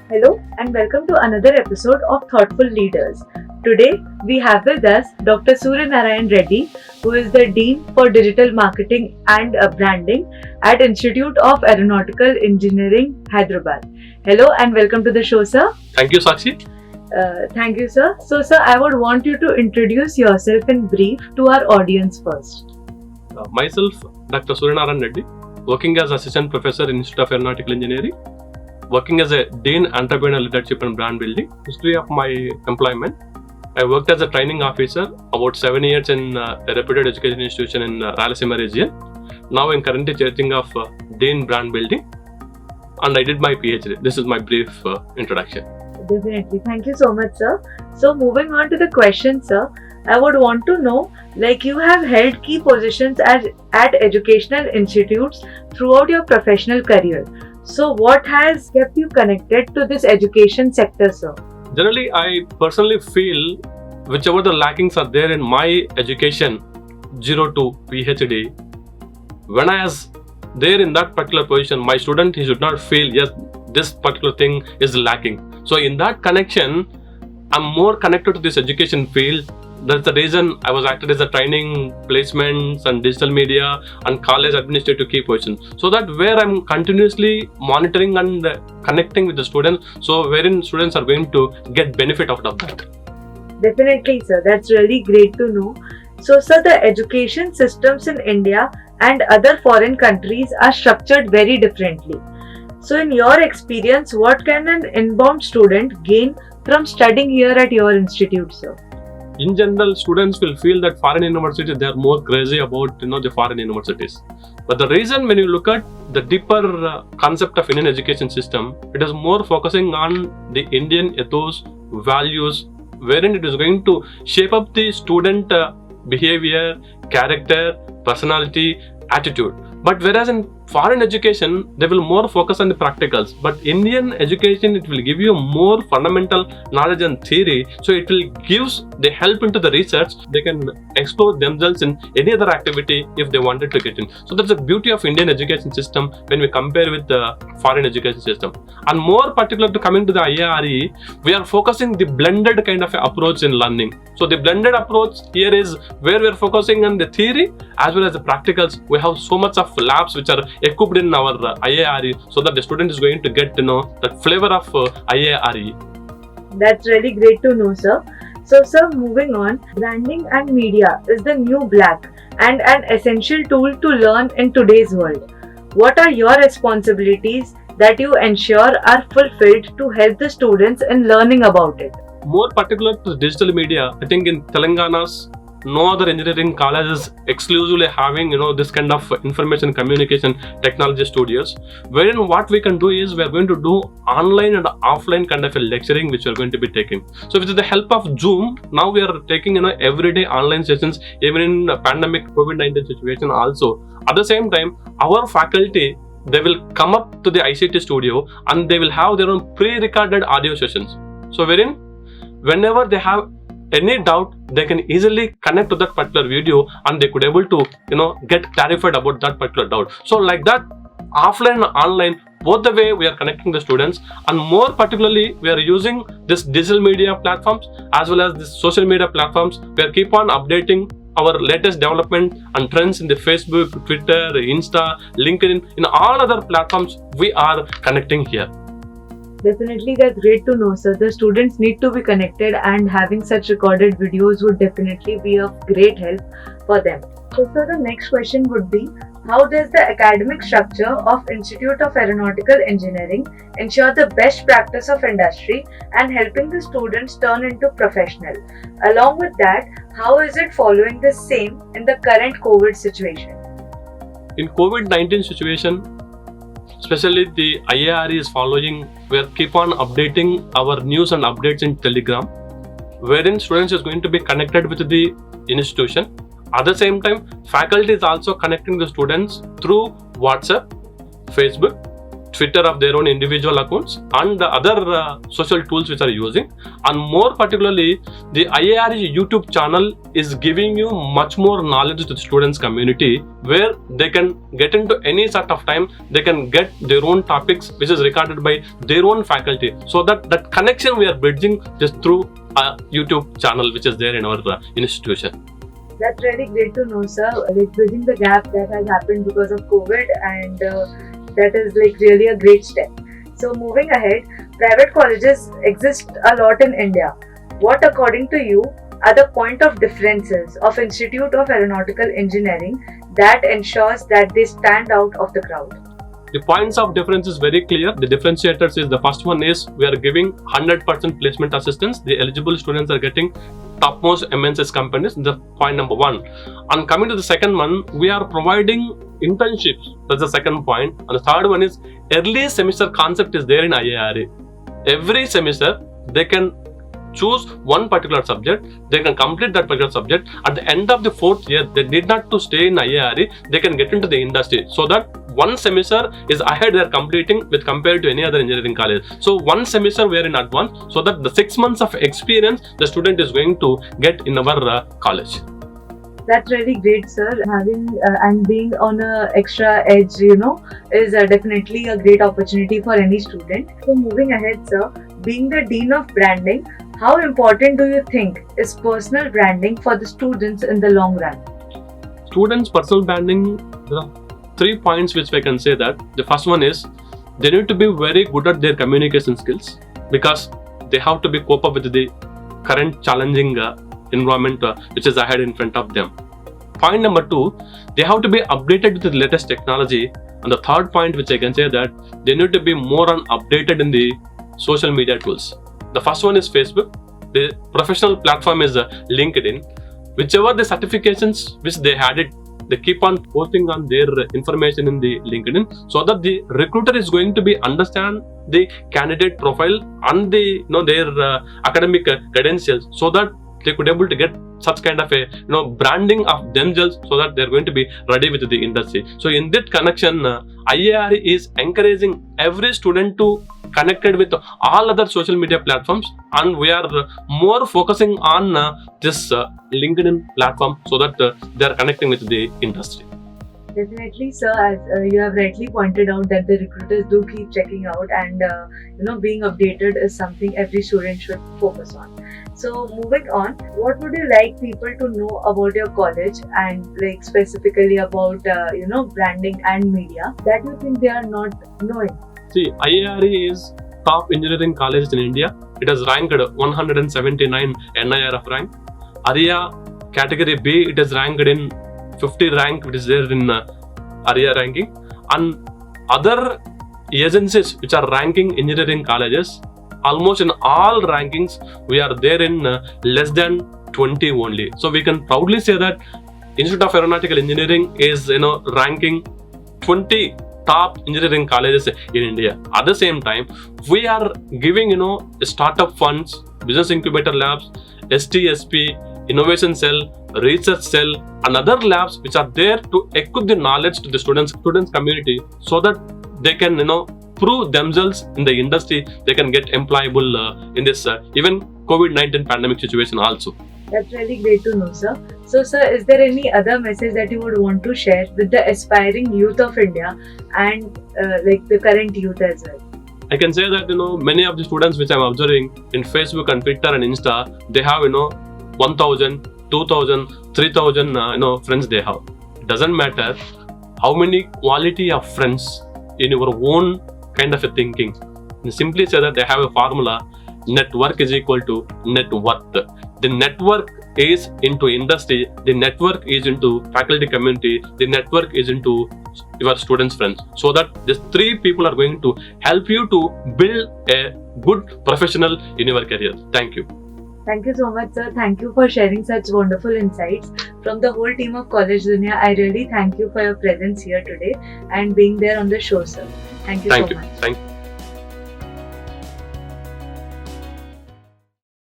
Hello and welcome to another episode of Thoughtful Leaders. Today we have with us Dr. Suryanarayana Reddy, who is the Dean for Digital Marketing and Branding at Institute of Aeronautical Engineering, Hyderabad. Hello and welcome to the show, sir. Thank you, Sakshi. Thank you, sir. So, sir, I would want you to introduce yourself in brief to our audience first. Myself, Dr. Suryanarayana Reddy, working as Assistant Professor in Institute of Aeronautical Engineering, working as a Dean Entrepreneur Leadership and Brand Building. History of my employment: I worked as a training officer about 7 years in a reputed education institution in Rayalaseema region. Now I'm currently chairing of Dean Brand Building, and I did my PhD. This is my brief introduction. Definitely. Thank you so much, sir. So, moving on to the question, sir, I would want to know, you have held key positions at educational institutes throughout your professional career. So, what has kept you connected to this education sector, sir? Generally, I personally feel whichever the lackings are there in my education, 0 to PhD, when I was there in that particular position, my student, he should not feel, yes, this particular thing is lacking. So in that connection, I'm more connected to this education field. That's the reason I was acted as a training, placements and digital media and college administrative key positions. So that where I'm continuously monitoring and connecting with the students, so wherein students are going to get benefit out of that. Definitely, sir. That's really great to know. So, sir, the education systems in India and other foreign countries are structured very differently. So, in your experience, what can an inbound student gain from studying here at your institute, sir? In general, students will feel that foreign universities, they are more crazy about the foreign universities. But the reason, when you look at the deeper concept of Indian education system, it is more focusing on the Indian ethos, values, wherein it is going to shape up the student behavior, character, personality, attitude. But whereas in foreign education, they will more focus on the practicals. But Indian education, it will give you more fundamental knowledge and theory. So it will gives the help into the research. They can explore themselves in any other activity if they wanted to get in. So that's the beauty of Indian education system when we compare with the foreign education system. And more particular to coming to the IARE, we are focusing the blended kind of approach in learning. So the blended approach here is where we are focusing on the theory as well as the practicals. We have so much of labs which are equipped in our IARE, so that the student is going to get that flavor of IARE. That's really great to know, sir. So, sir, moving on, branding and media is the new black and an essential tool to learn in today's world. What are your responsibilities that you ensure are fulfilled to help the students in learning about it? More particular to digital media, I think in Telangana's no other engineering college is exclusively having this kind of information communication technology studios, wherein what we can do is we are going to do online and offline kind of a lecturing which we are going to be taking. So with the help of Zoom, now we are taking everyday online sessions even in pandemic COVID-19 situation also. At the same time, our faculty, they will come up to the ICT studio and they will have their own pre-recorded audio sessions. So wherein whenever they have any doubt, they can easily connect to that particular video and they could able to get clarified about that particular doubt. So like that, offline and online, both the way we are connecting the students, and more particularly we are using this digital media platforms as well as this social media platforms. We are keep on updating our latest development and trends in the Facebook, Twitter, Insta, LinkedIn, in all other platforms we are connecting here. Definitely, that's great to know, sir. The students need to be connected, and having such recorded videos would definitely be of great help for them. So, sir, the next question would be, how does the academic structure of Institute of Aeronautical Engineering ensure the best practice of industry and helping the students turn into professional? Along with that, how is it following the same in the current COVID situation? In COVID-19 situation, especially the IARE is following, we are keep on updating our news and updates in Telegram, wherein students is going to be connected with the institution. At the same time, faculty is also connecting the students through WhatsApp, Facebook, Twitter of their own individual accounts and the other social tools which are using. And more particularly, the IARE YouTube channel is giving you much more knowledge to the students community, where they can get into any sort of time, they can get their own topics which is recorded by their own faculty. So that connection we are bridging just through a YouTube channel which is there in our institution. That's really great to know, sir. Like bridging the gap that has happened because of COVID, and that is like really a great step. So moving ahead, private colleges exist a lot in India. What, according to you, are the point of differences of Institute of Aeronautical Engineering that ensures that they stand out of the crowd? The points of difference is very clear. The differentiators is, the first one is we are giving 100% placement assistance. The eligible students are getting topmost MNCs companies. The point number one. And coming to the second one, we are providing internships. That's the second point. And the third one is early semester concept is there in IARE. Every semester they can choose one particular subject, they can complete that particular subject. At the end of the fourth year, they need not to stay in IARE, they can get into the industry. So that one semester is ahead they are completing with compared to any other engineering college. So one semester we are in advance, so that the 6 months of experience the student is going to get in our college. That's really great, sir. Having and being on a extra edge, is definitely a great opportunity for any student. So moving ahead, sir, being the Dean of Branding, how important do you think is personal branding for the students in the long run? Students' personal branding, there are 3 points which I can say that. The first one is they need to be very good at their communication skills, because they have to be cope up with the current challenging environment which is ahead in front of them. Point number 2, they have to be updated with the latest technology. And the third point which I can say that they need to be more updated in the social media tools. The first one is Facebook. The professional platform is LinkedIn. Whichever the certifications which they had it, they keep on posting on their information in the LinkedIn, so that the recruiter is going to be understand the candidate profile and the their academic credentials, so that they could able to get such kind of a branding of themselves, so that they're going to be ready with the industry. So in that connection, IARE is encouraging every student to connected with all other social media platforms, and we are more focusing on this LinkedIn platform, so that they are connecting with the industry. Definitely, sir. As you have rightly pointed out, that the recruiters do keep checking out, and being updated is something every student should focus on. So moving on, what would you like people to know about your college, and like specifically about branding and media that you think they are not knowing? See, IARE is top engineering college in India. It has ranked 179 NIRF rank. ARIA category B, it is ranked in 50 rank, which is there in ARIA ranking. And other agencies which are ranking engineering colleges, almost in all rankings, we are there in less than 20 only. So we can proudly say that Institute of Aeronautical Engineering is ranking 20 top engineering colleges in India. At the same time, we are giving startup funds, business incubator labs, STSP, innovation cell, research cell, and other labs which are there to equip the knowledge to the students community, so that they can prove themselves in the industry. They can get employable in this even COVID-19 pandemic situation also. That's really great to know, sir. So, sir, is there any other message that you would want to share with the aspiring youth of India and like the current youth as well? I can say that many of the students which I'm observing in Facebook and Twitter and Insta, they have 1,000, 2,000, 3,000 friends they have. It doesn't matter how many quality of friends in your own kind of a thinking. You simply say that they have a formula: network is equal to net worth. The network is into industry, the network is into faculty community, the network is into your students' friends. So that these 3 people are going to help you to build a good professional in your career. Thank you. Thank you so much, sir. Thank you for sharing such wonderful insights. From the whole team of Collegedunia, I really thank you for your presence here today and being there on the show, sir. Thank you so much. Thank you.